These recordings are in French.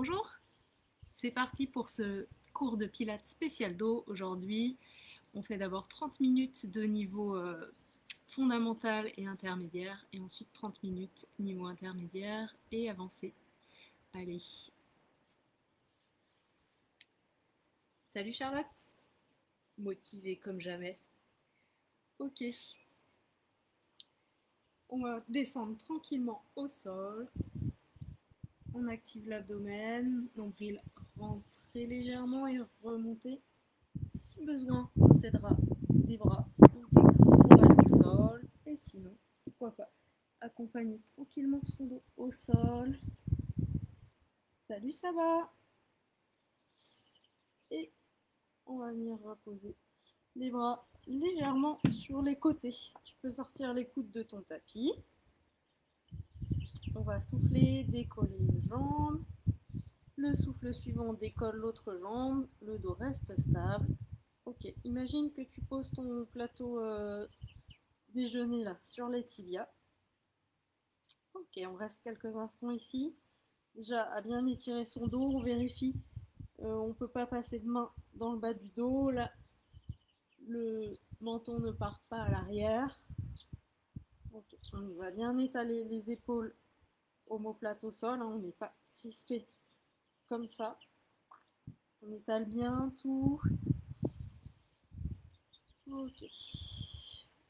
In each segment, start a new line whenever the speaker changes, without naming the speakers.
Bonjour, c'est parti pour ce cours de pilates spécial dos. Aujourd'hui, on fait d'abord 30 minutes de niveau fondamental et intermédiaire et ensuite 30 minutes niveau intermédiaire et avancé. Allez. Salut Charlotte, motivée comme jamais. Ok, on va descendre tranquillement au sol. On active l'abdomen, nombril rentrer légèrement et remonter. Si besoin, on s'aidera des bras pour aller au sol. Et sinon, pourquoi pas, accompagner tranquillement son dos au sol. Salut, ça va? Et on va venir reposer les bras légèrement sur les côtés. Tu peux sortir les coudes de ton tapis. On va souffler, décoller une jambe. Le souffle suivant décolle l'autre jambe. Le dos reste stable. Ok, imagine que tu poses ton plateau déjeuner là sur les tibias. Ok, on reste quelques instants ici. Déjà, à bien étirer son dos, on vérifie. On ne peut pas passer de main dans le bas du dos. Là, le menton ne part pas à l'arrière. Okay, on va bien étaler les épaules omoplates au sol. Hein, on n'est pas crispé comme ça. On étale bien tout. Ok.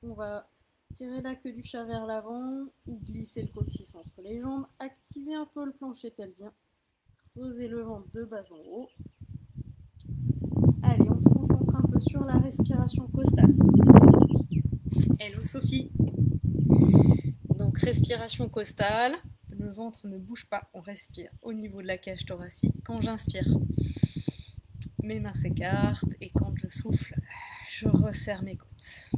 On va tirer la queue du chat vers l'avant ou glisser le coccyx entre les jambes. Activer un peu le plancher pelvien. Creuser le ventre de bas en haut. Allez, on se concentre un peu sur la respiration costale. Hello Sophie. Donc respiration costale. Le ventre ne bouge pas, on respire au niveau de la cage thoracique. Quand j'inspire, mes mains s'écartent et quand je souffle, je resserre mes côtes.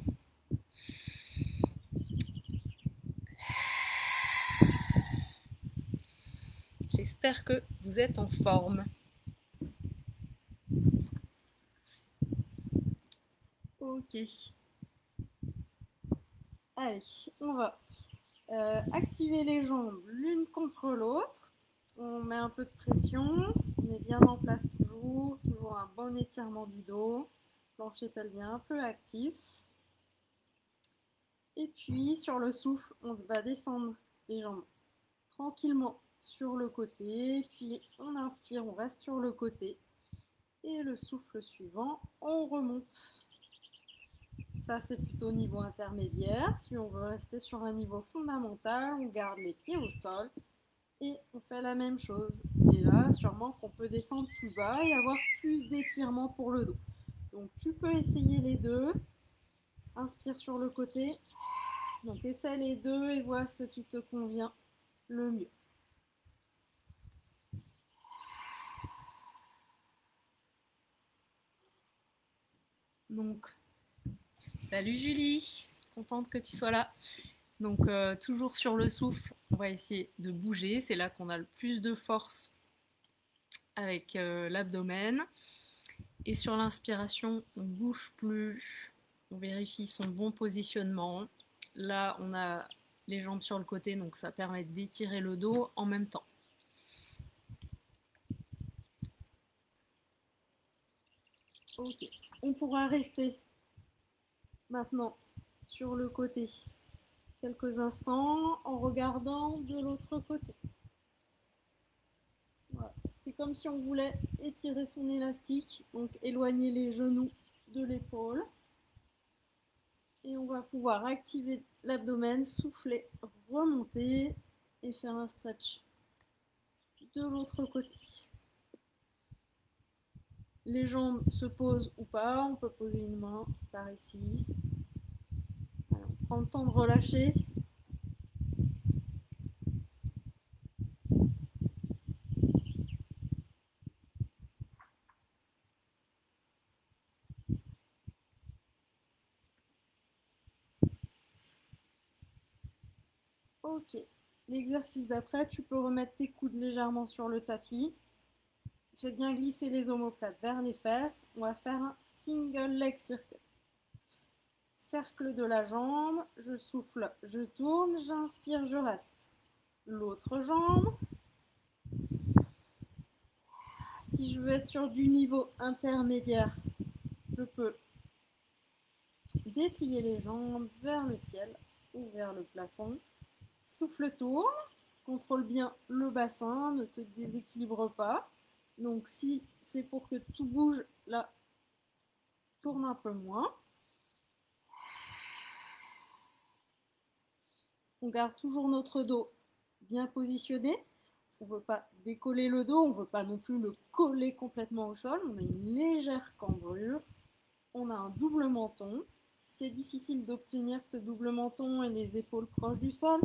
J'espère que vous êtes en forme. Ok. Allez, on va activer les jambes l'une contre l'autre. On met un peu de pression. On est bien en place toujours. Toujours un bon étirement du dos. Plancher pelvien un peu actif. Et puis sur le souffle, on va descendre les jambes tranquillement sur le côté. Puis on inspire, on reste sur le côté. Et le souffle suivant, on remonte. Ça, c'est plutôt niveau intermédiaire. Si on veut rester sur un niveau fondamental, on garde les pieds au sol et on fait la même chose. Et là, sûrement qu'on peut descendre plus bas et avoir plus d'étirement pour le dos. Donc, tu peux essayer les deux. Inspire sur le côté. Donc, essaie les deux et vois ce qui te convient le mieux. Donc, salut Julie, contente que tu sois là. Donc toujours sur le souffle, on va essayer de bouger, c'est là qu'on a le plus de force avec l'abdomen. Et sur l'inspiration, on ne bouge plus, on vérifie son bon positionnement. Là, on a les jambes sur le côté, donc ça permet d'étirer le dos en même temps. Ok, on pourra rester maintenant sur le côté quelques instants en regardant de l'autre côté. Voilà. C'est comme si on voulait étirer son élastique, donc éloigner les genoux de l'épaule. Et on va pouvoir activer l'abdomen, souffler, remonter et faire un stretch de l'autre côté. Les jambes se posent ou pas, on peut poser une main par ici. Alors, on prend le temps de relâcher. Ok, l'exercice d'après, tu peux remettre tes coudes légèrement sur le tapis. Fais bien glisser les omoplates vers les fesses. On va faire un single leg circle. Cercle de la jambe, je souffle, je tourne, j'inspire, je reste. L'autre jambe. Si je veux être sur du niveau intermédiaire, je peux déplier les jambes vers le ciel ou vers le plafond. Souffle tourne, contrôle bien le bassin, ne te déséquilibre pas. Donc si c'est pour que tout bouge, là, tourne un peu moins. On garde toujours notre dos bien positionné. On ne veut pas décoller le dos, on ne veut pas non plus le coller complètement au sol. On a une légère cambrure. On a un double menton. Si c'est difficile d'obtenir ce double menton et les épaules proches du sol,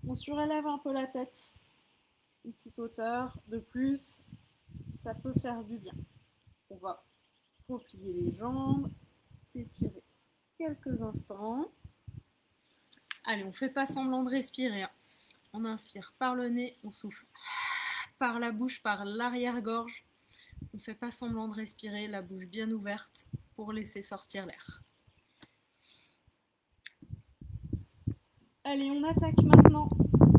on surélève un peu la tête. Une petite hauteur de plus, ça peut faire du bien. On va replier les jambes, s'étirer quelques instants. Allez, on ne fait pas semblant de respirer. On inspire par le nez, on souffle par la bouche, par l'arrière-gorge. On ne fait pas semblant de respirer, la bouche bien ouverte pour laisser sortir l'air. Allez, on attaque maintenant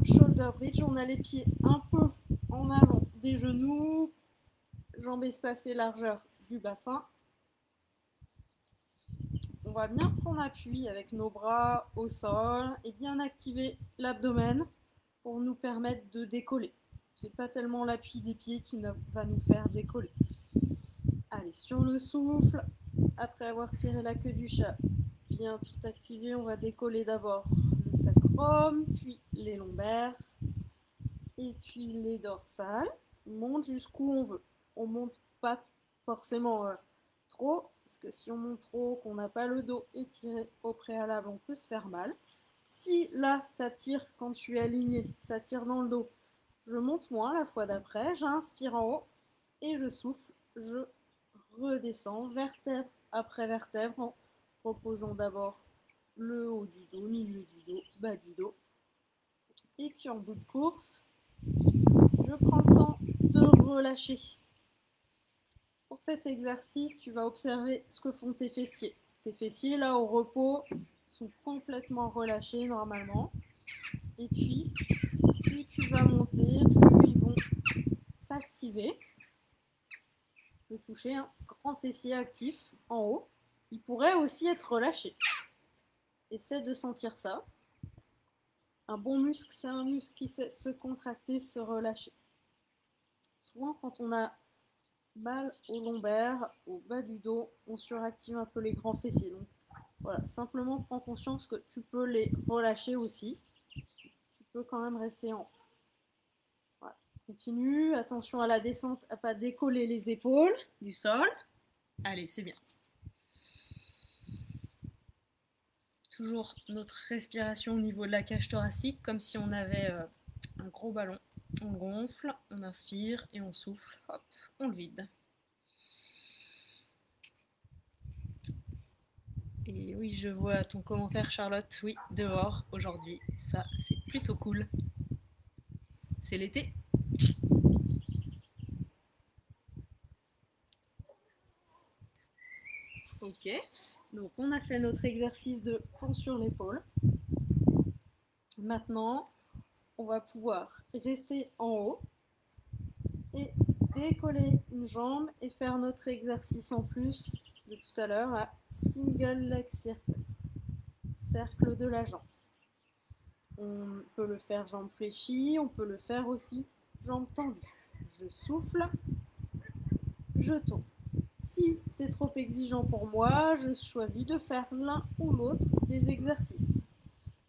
shoulder bridge. On a les pieds un peu en avant des genoux, jambes espacées, largeur du bassin. On va bien prendre appui avec nos bras au sol et bien activer l'abdomen pour nous permettre de décoller. C'est pas tellement l'appui des pieds qui va nous faire décoller. Allez, sur le souffle, après avoir tiré la queue du chat, bien tout activé, on va décoller d'abord le sacrum, puis les lombaires, et puis les dorsales. On monte jusqu'où on veut. On monte pas forcément trop, parce que si on monte trop, qu'on n'a pas le dos étiré au préalable, on peut se faire mal. Si là, ça tire quand je suis alignée, si ça tire dans le dos, je monte moins la fois d'après, j'inspire en haut et je souffle, je redescends vertèbre après vertèbre en reposant d'abord le haut du dos, milieu du dos, bas du dos. Et puis en bout de course, je prends le temps de relâcher. Pour cet exercice, tu vas observer ce que font tes fessiers. Tes fessiers, là, au repos, sont complètement relâchés normalement. Et puis, plus tu vas monter, plus ils vont s'activer. Je vais toucher un grand fessier actif en haut. Il pourrait aussi être relâché. Essaie de sentir ça. Un bon muscle, c'est un muscle qui sait se contracter, se relâcher. Souvent, quand on a mal au lombaire, au bas du dos, on suractive un peu les grands fessiers. Donc voilà, simplement prends conscience que tu peux les relâcher aussi. Tu peux quand même rester en haut. Voilà. Continue, attention à la descente, à ne pas décoller les épaules du sol. Allez, c'est bien. Toujours notre respiration au niveau de la cage thoracique, comme si on avait un gros ballon. On le gonfle, on inspire et on souffle. Hop, on le vide. Et oui, je vois ton commentaire, Charlotte. Oui, dehors, aujourd'hui. Ça, c'est plutôt cool. C'est l'été. Ok. Donc, on a fait notre exercice de pont sur l'épaule. Maintenant, on va pouvoir rester en haut et décoller une jambe et faire notre exercice en plus de tout à l'heure à single leg circle. Cercle de la jambe. On peut le faire jambe fléchie, on peut le faire aussi jambe tendue. Je souffle, je tourne. Si c'est trop exigeant pour moi, je choisis de faire l'un ou l'autre des exercices.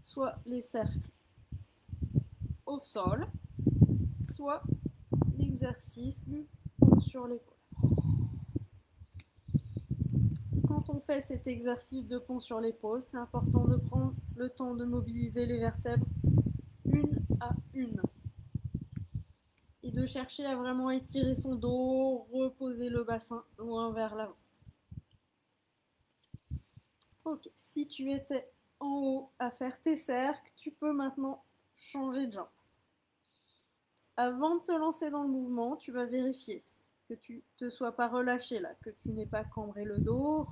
Soit les cercles au sol, soit l'exercice du pont sur l'épaule. Quand on fait cet exercice de pont sur l'épaule, c'est important de prendre le temps de mobiliser les vertèbres une à une et de chercher à vraiment étirer son dos, reposer le bassin loin vers l'avant. Ok, si tu étais en haut à faire tes cercles, tu peux maintenant changer de jambe. Avant de te lancer dans le mouvement, tu vas vérifier que tu ne te sois pas relâché là, que tu n'aies pas cambré le dos,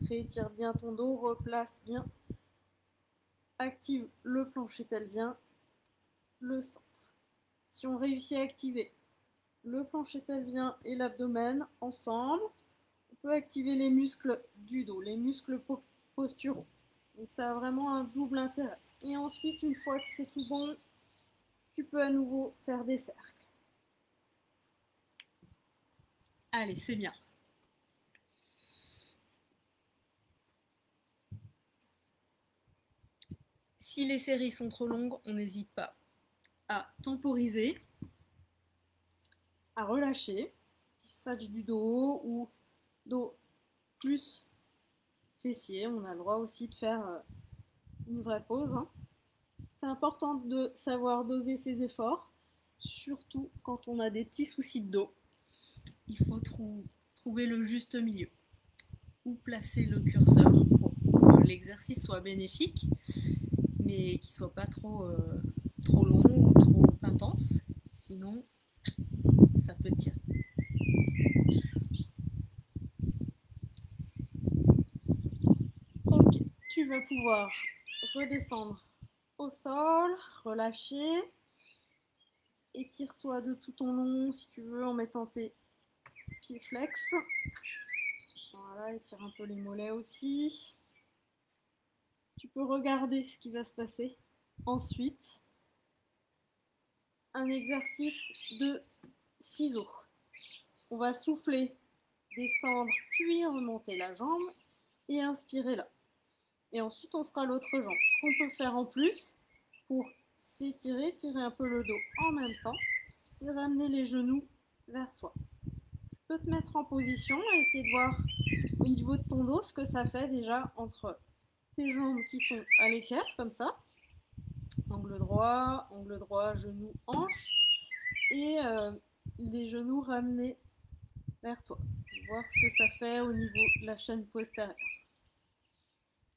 réétire bien ton dos, replace bien, active le plancher pelvien, le centre. Si on réussit à activer le plancher pelvien et l'abdomen ensemble. On peut activer les muscles du dos, les muscles posturaux. Donc ça a vraiment un double intérêt. Et ensuite, une fois que c'est tout bon, tu peux à nouveau faire des cercles.
Allez, c'est bien. Si les séries sont trop longues, on n'hésite pas à temporiser,
à relâcher, petit stretch du dos ou dos plus fessier. On a le droit aussi de faire une vraie pause. Hein. C'est important de savoir doser ses efforts, surtout quand on a des petits soucis de dos.
Il faut trouver le juste milieu. Où placer le curseur pour que l'exercice soit bénéfique, mais qu'il ne soit pas trop long ou trop intense. Sinon, ça peut tirer.
Ok, tu vas pouvoir redescendre au sol, relâcher. Étire-toi de tout ton long si tu veux en mettant tes pieds flex. Voilà, étire un peu les mollets aussi. Tu peux regarder ce qui va se passer. Ensuite, un exercice de ciseaux. On va souffler, descendre, puis remonter la jambe et inspirer là. Et ensuite, on fera l'autre jambe. Ce qu'on peut faire en plus pour s'étirer, tirer un peu le dos en même temps, c'est ramener les genoux vers soi. Tu peux te mettre en position et essayer de voir au niveau de ton dos ce que ça fait déjà entre tes jambes qui sont à l'écart, comme ça, angle droit, genou, hanche, et les genoux ramenés vers toi. Voir ce que ça fait au niveau de la chaîne postérieure.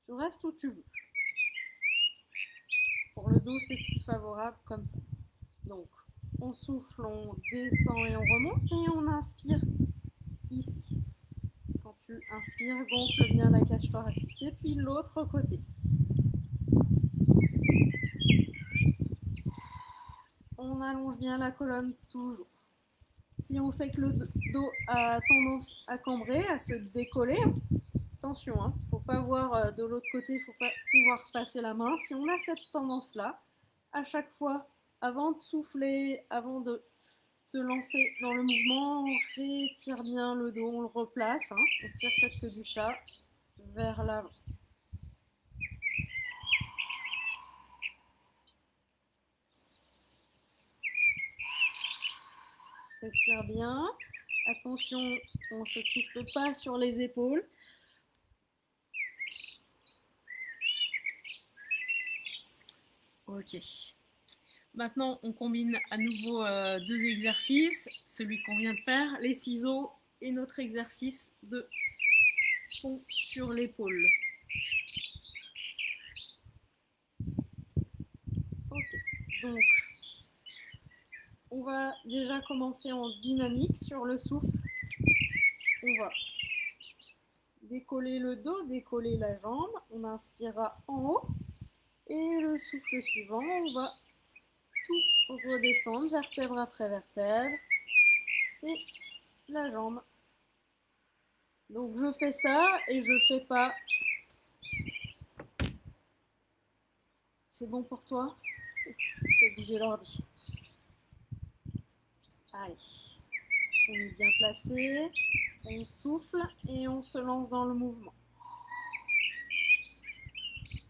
Tu restes où tu veux. Pour le dos, c'est plus favorable comme ça. Donc, on souffle, on descend et on remonte, et on inspire ici. Quand tu inspires, gonfle bien la cage thoracique. Et puis l'autre côté. On allonge bien la colonne toujours. Si on sait que le dos a tendance à cambrer, à se décoller, attention, il ne faut pas voir de l'autre côté, il ne faut pas pouvoir passer la main. Si on a cette tendance-là, à chaque fois, avant de souffler, avant de se lancer dans le mouvement, on rétire bien le dos, on le replace, hein, on tire cette queue du chat vers l'avant. Respire bien. Attention, on ne se crispe pas sur les épaules.
Ok. Maintenant, on combine à nouveau deux exercices. Celui qu'on vient de faire, les ciseaux, et notre exercice de pont sur l'épaule.
Ok, donc on va déjà commencer en dynamique sur le souffle. On va décoller le dos, décoller la jambe. On inspirera en haut. Et le souffle suivant, on va tout redescendre, vertèbre après vertèbre. Et la jambe. Donc je fais ça et je fais pas. C'est bon pour toi? Fais bouger l'ordi. Allez. On est bien placé. On souffle et on se lance dans le mouvement.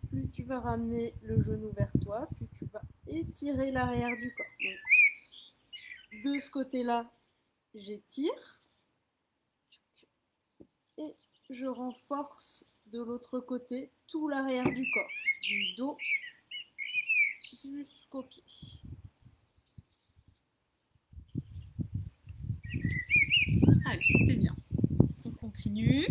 Plus tu vas ramener le genou vers toi, plus tu vas étirer l'arrière du corps. Donc, de ce côté-là, j'étire et je renforce de l'autre côté tout l'arrière du corps, du dos jusqu'aux pieds.
Allez, c'est bien. On continue.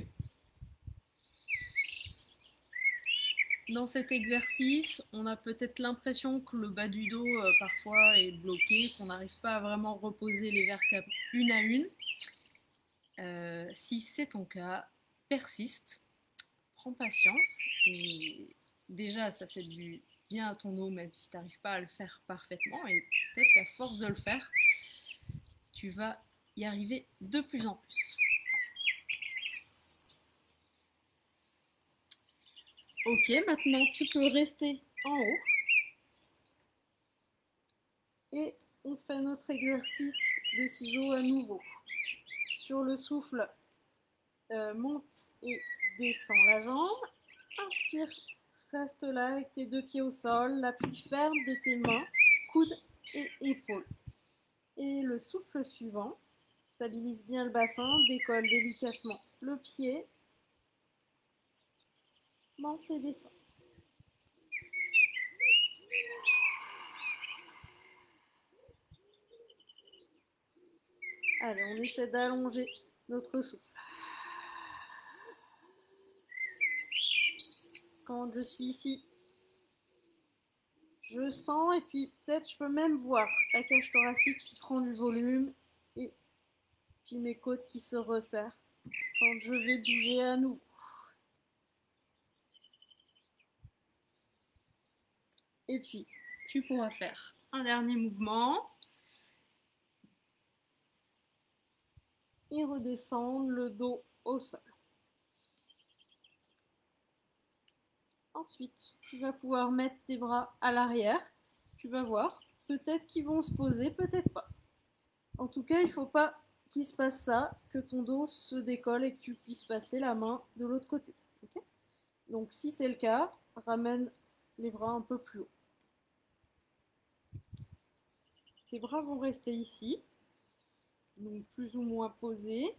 Dans cet exercice, on a peut-être l'impression que le bas du dos parfois est bloqué, qu'on n'arrive pas à vraiment reposer les vertèbres une à une. Si c'est ton cas, persiste, prends patience et déjà ça fait du bien à ton dos même si tu n'arrives pas à le faire parfaitement et peut-être qu'à force de le faire, tu vas y arriver de plus en plus.
Ok, maintenant tu peux rester en haut. Et on fait notre exercice de ciseaux à nouveau. Sur le souffle, monte et descends la jambe. Inspire, reste là avec tes deux pieds au sol, l'appui ferme de tes mains, coudes et épaules. Et le souffle suivant, stabilise bien le bassin, décolle délicatement le pied, monte et descend. Allez, on essaie d'allonger notre souffle. Quand je suis ici, je sens et puis peut-être je peux même voir la cage thoracique qui prend du volume et puis mes côtes qui se resserrent quand je vais bouger à nouveau. Et puis, tu pourras faire un dernier mouvement et redescendre le dos au sol. Ensuite, tu vas pouvoir mettre tes bras à l'arrière. Tu vas voir, peut-être qu'ils vont se poser, peut-être pas. En tout cas, il ne faut pas qu'il se passe ça, que ton dos se décolle et que tu puisses passer la main de l'autre côté. Okay? Donc si c'est le cas, ramène les bras un peu plus haut. Tes bras vont rester ici, donc plus ou moins posés.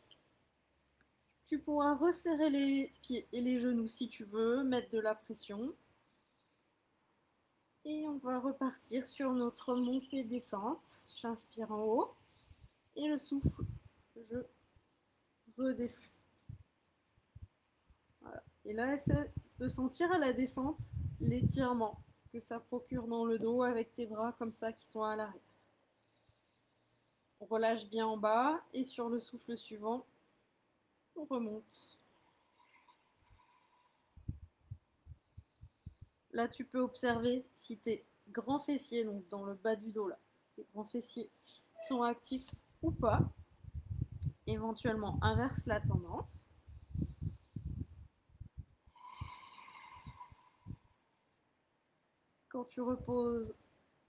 Tu pourras resserrer les pieds et les genoux si tu veux, mettre de la pression. Et on va repartir sur notre montée-descente. J'inspire en haut et le souffle, je redescends. Voilà. Et là, essaie de sentir à la descente l'étirement que ça procure dans le dos avec tes bras comme ça qui sont à l'arrière. On relâche bien en bas et sur le souffle suivant, on remonte. Là, tu peux observer si tes grands fessiers, donc dans le bas du dos, là, tes grands fessiers sont actifs ou pas. Éventuellement, inverse la tendance. Quand tu reposes,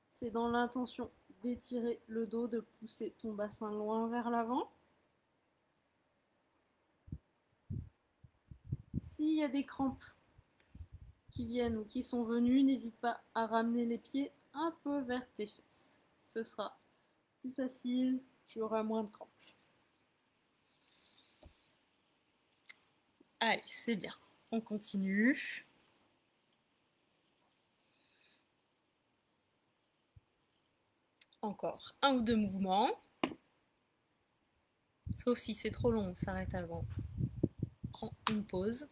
c'est dans l'intention d'étirer le dos, de pousser ton bassin loin vers l'avant. S'il y a des crampes qui viennent ou qui sont venues, n'hésite pas à ramener les pieds un peu vers tes fesses. Ce sera plus facile, tu auras moins de crampes.
Allez, c'est bien. On continue. Encore un ou deux mouvements. Sauf si c'est trop long, on s'arrête avant. Prends une pause.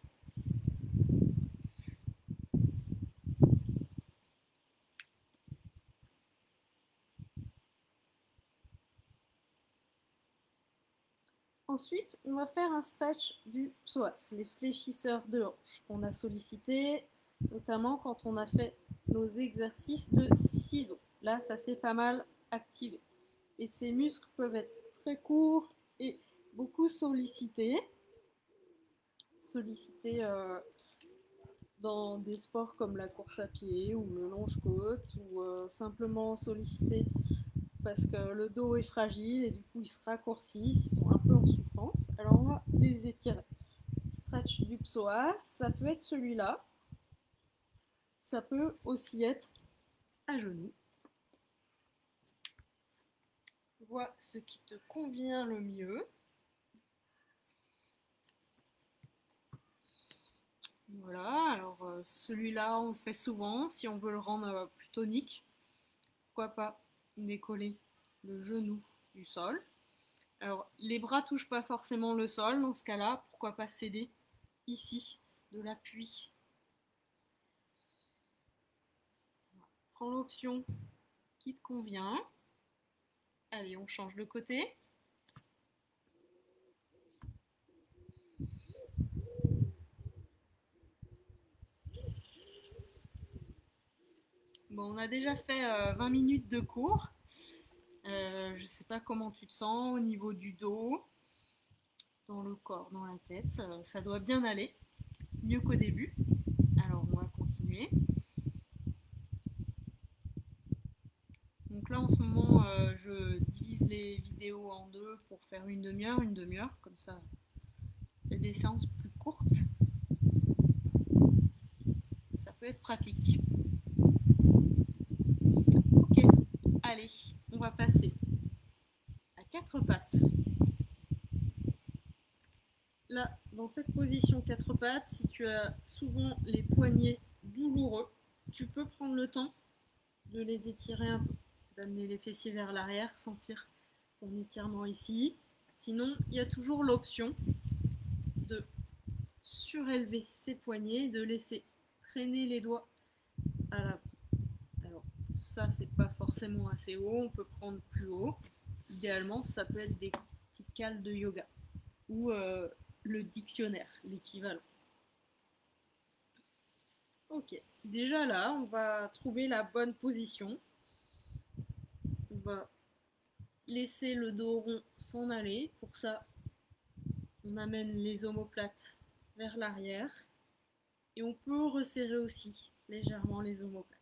Ensuite, on va faire un stretch du psoas, les fléchisseurs de hanche qu'on a sollicité, notamment quand on a fait nos exercices de ciseaux. Là, ça s'est pas mal activé. Et ces muscles peuvent être très courts et beaucoup sollicités. Dans des sports comme la course à pied ou le longe-côte ou simplement sollicités parce que le dos est fragile et du coup ils se raccourcissent, ils sont un peu en souffrance. Alors on va les étirer. Stretch du psoas, ça peut être celui-là. Ça peut aussi être à genoux. Vois ce qui te convient le mieux. Voilà, alors celui-là on le fait souvent si on veut le rendre plus tonique. Pourquoi pas décoller le genou du sol. Alors les bras touchent pas forcément le sol dans ce cas-là, pourquoi pas céder ici de l'appui. Prends l'option qui te convient. Allez, on change de côté. Bon, on a déjà fait 20 minutes de cours. je ne sais pas comment tu te sens au niveau du dos, dans le corps, dans la tête. Ça doit bien aller, mieux qu'au début. Alors on va continuer. Donc là en ce moment je divise les vidéos en deux pour faire une demi-heure, comme ça il y a des séances plus courtes. Ça peut être pratique. Ok, allez, on va passer à 4 pattes. Là, dans cette position 4 pattes, si tu as souvent les poignets douloureux, tu peux prendre le temps de les étirer un peu, d'amener les fessiers vers l'arrière, sentir ton étirement ici. Sinon, il y a toujours l'option de surélever ses poignets, de laisser traîner les doigts à l'avant. Alors, ça, c'est pas forcément assez haut, on peut prendre plus haut. Idéalement, ça peut être des petites cales de yoga ou le dictionnaire, l'équivalent. Ok, déjà là, on va trouver la bonne position. On va laisser le dos rond s'en aller. Pour ça, on amène les omoplates vers l'arrière. Et on peut resserrer aussi légèrement les omoplates.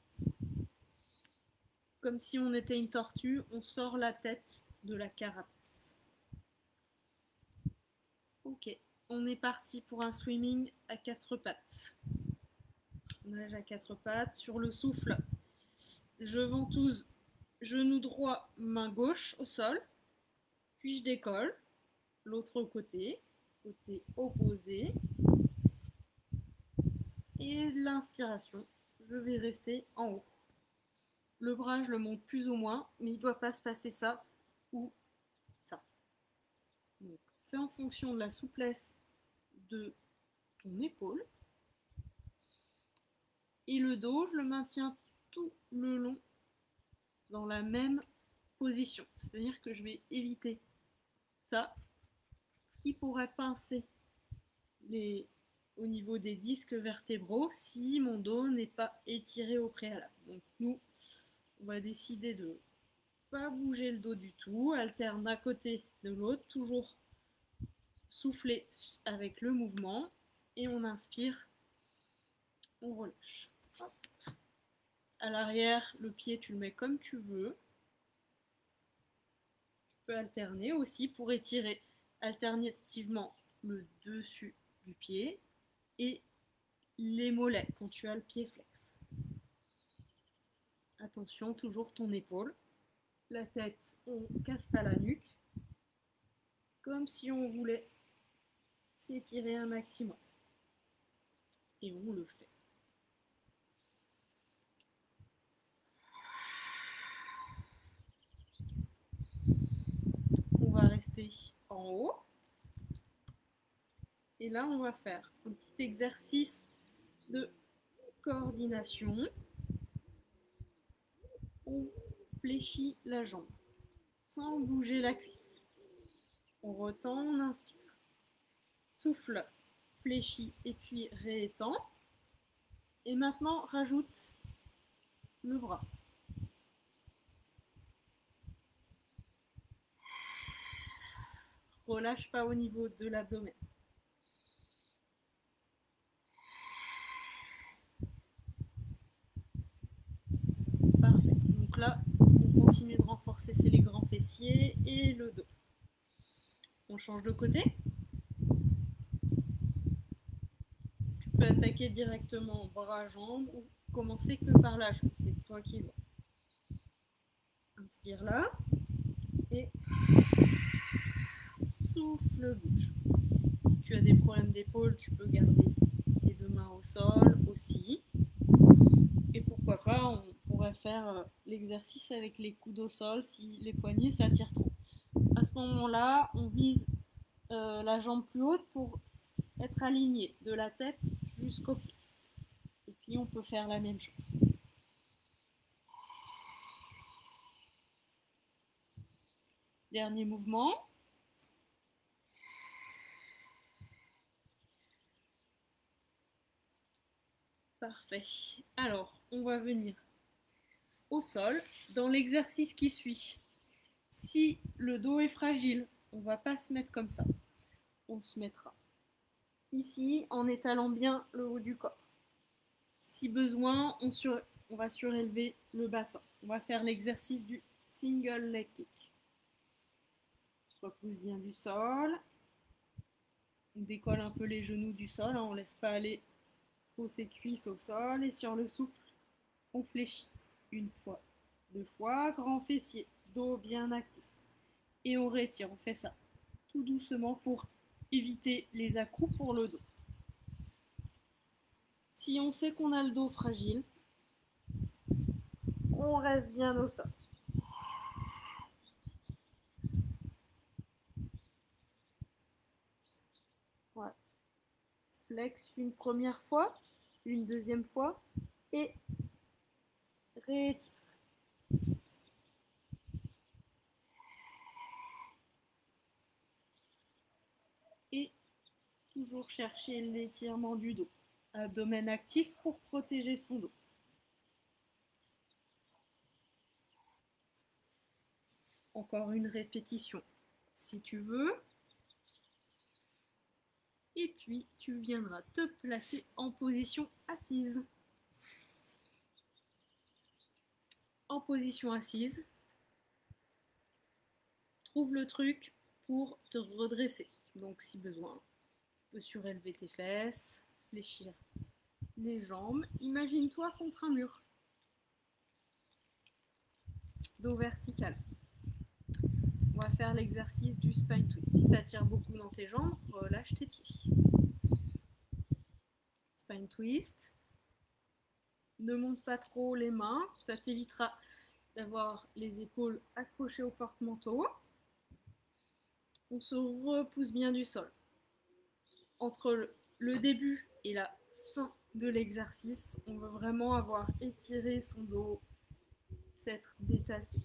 Comme si on était une tortue, on sort la tête de la carapace. Ok, on est parti pour un swimming à 4 pattes. On nage à 4 pattes. Sur le souffle, je ventouse genou droit, main gauche au sol. Puis je décolle. L'autre côté opposé. Et l'inspiration, je vais rester en haut. Le bras, je le monte plus ou moins, mais il ne doit pas se passer ça ou ça. Donc, fais en fonction de la souplesse de ton épaule. Et le dos, je le maintiens tout le long dans la même position. C'est-à-dire que je vais éviter ça qui pourrait pincer au niveau des disques vertébraux si mon dos n'est pas étiré au préalable. Donc nous, on va décider de ne pas bouger le dos du tout, alterne d'un côté de l'autre, toujours souffler avec le mouvement et on inspire, on relâche. Hop. À l'arrière, le pied, tu le mets comme tu veux. Tu peux alterner aussi pour étirer alternativement le dessus du pied et les mollets quand tu as le pied flex. Attention, toujours ton épaule. La tête, on casse pas la nuque. Comme si on voulait s'étirer un maximum. Et on le fait. On va rester en haut. Et là, on va faire un petit exercice de coordination. On fléchit la jambe sans bouger la cuisse. On retend, on inspire. Souffle, fléchit et puis réétend. Et maintenant, rajoute le bras. Relâche pas au niveau de l'abdomen. Parfait. Donc là, ce qu'on continue de renforcer, c'est les grands fessiers et le dos. On change de côté. Tu peux attaquer directement bras-jambes ou commencer que par la jambe. C'est toi qui vois. Inspire là. Et souffle, bouge. Si tu as des problèmes d'épaule, tu peux garder tes deux mains au sol aussi. Et pourquoi pas, on pourrait faire l'exercice avec les coudes au sol si les poignets s'attirent trop. À ce moment-là, on vise la jambe plus haute pour être aligné de la tête jusqu'au pied. Et puis on peut faire la même chose. Dernier mouvement. Parfait. Alors, on va venir au sol dans l'exercice qui suit. Si le dos est fragile, on ne va pas se mettre comme ça. On se mettra ici en étalant bien le haut du corps. Si besoin, on va surélever le bassin. On va faire l'exercice du single leg kick. On se repousse bien du sol. On décolle un peu les genoux du sol. On ne laisse pas aller trop ses cuisses au sol. Et sur le souffle, on fléchit. Une fois, deux fois, grand fessier, dos bien actif. Et on retire, on fait ça tout doucement pour éviter les à-coups pour le dos. Si on sait qu'on a le dos fragile, on reste bien au sol. Voilà. Flex une première fois, une deuxième fois et réétire. Et toujours chercher l'étirement du dos. Abdomen actif pour protéger son dos. Encore une répétition si tu veux. Et puis tu viendras te placer en position assise. En position assise, trouve le truc pour te redresser. Donc si besoin, tu peux surélever tes fesses, fléchir les jambes. Imagine-toi contre un mur. Dos vertical. On va faire l'exercice du spine twist. Si ça tire beaucoup dans tes jambes, relâche tes pieds. Spine twist. Ne monte pas trop les mains, ça t'évitera d'avoir les épaules accrochées au porte-manteau. On se repousse bien du sol. Entre le début et la fin de l'exercice, on veut vraiment avoir étiré son dos, s'être détassé.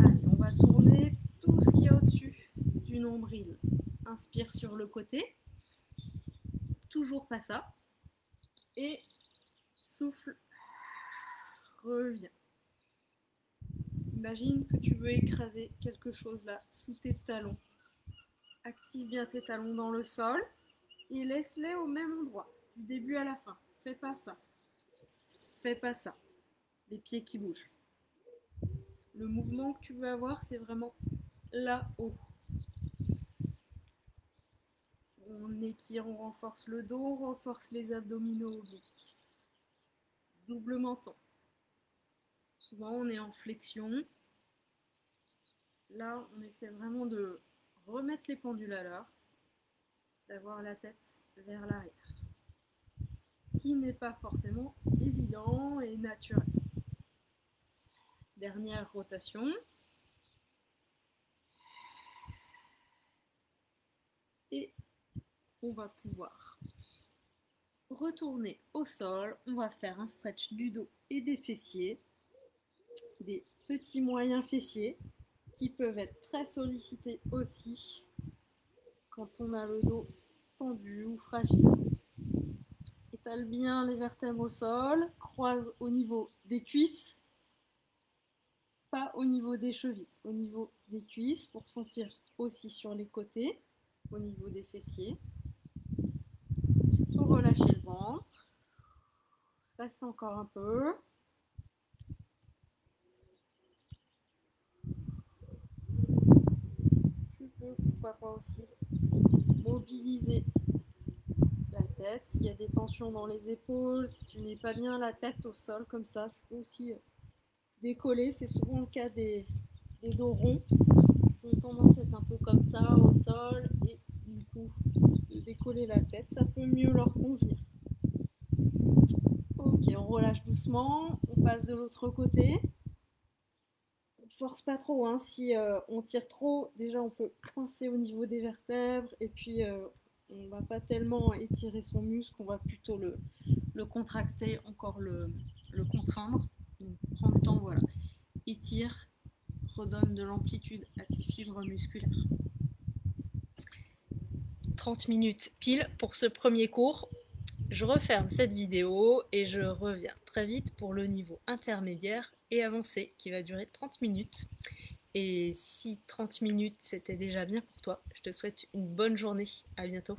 Allez, on va tourner tout ce qu'il y a au-dessus du nombril. Inspire sur le côté, toujours pas ça, et souffle, reviens. Imagine que tu veux écraser quelque chose là sous tes talons. Active bien tes talons dans le sol et laisse-les au même endroit, du début à la fin. Fais pas ça. Fais pas ça. Les pieds qui bougent. Le mouvement que tu veux avoir, c'est vraiment là-haut. On étire, on renforce le dos, on renforce les abdominaux obliques. Double menton. Souvent, on est en flexion. Là, on essaie vraiment de remettre les pendules à l'heure, d'avoir la tête vers l'arrière. Ce qui n'est pas forcément évident et naturel. Dernière rotation. Et on va pouvoir retourner au sol. On va faire un stretch du dos et des fessiers. Des petits moyens fessiers qui peuvent être très sollicités aussi quand on a le dos tendu ou fragile. Étale bien les vertèbres au sol, croise au niveau des cuisses, pas au niveau des chevilles, au niveau des cuisses pour sentir aussi sur les côtés, au niveau des fessiers. Pour relâcher le ventre, reste encore un peu. Pourquoi pas aussi mobiliser la tête. S'il y a des tensions dans les épaules, si tu n'es pas bien la tête au sol comme ça, tu peux aussi décoller. C'est souvent le cas des dos ronds. Ils ont tendance à être un peu comme ça au sol et du coup de décoller la tête, ça peut mieux leur convenir. Ok, on relâche doucement, on passe de l'autre côté. Force pas trop, hein. Si on tire trop, déjà on peut coincer au niveau des vertèbres et puis on va pas tellement étirer son muscle, on va plutôt le contracter, encore le contraindre. Donc prends le temps, voilà. Étire, redonne de l'amplitude à tes fibres musculaires. 30 minutes pile pour ce premier cours. Je referme cette vidéo et je reviens très vite pour le niveau intermédiaire et avancé qui va durer 30 minutes.
Et si 30 minutes c'était déjà bien pour toi, je te souhaite une bonne journée. À bientôt.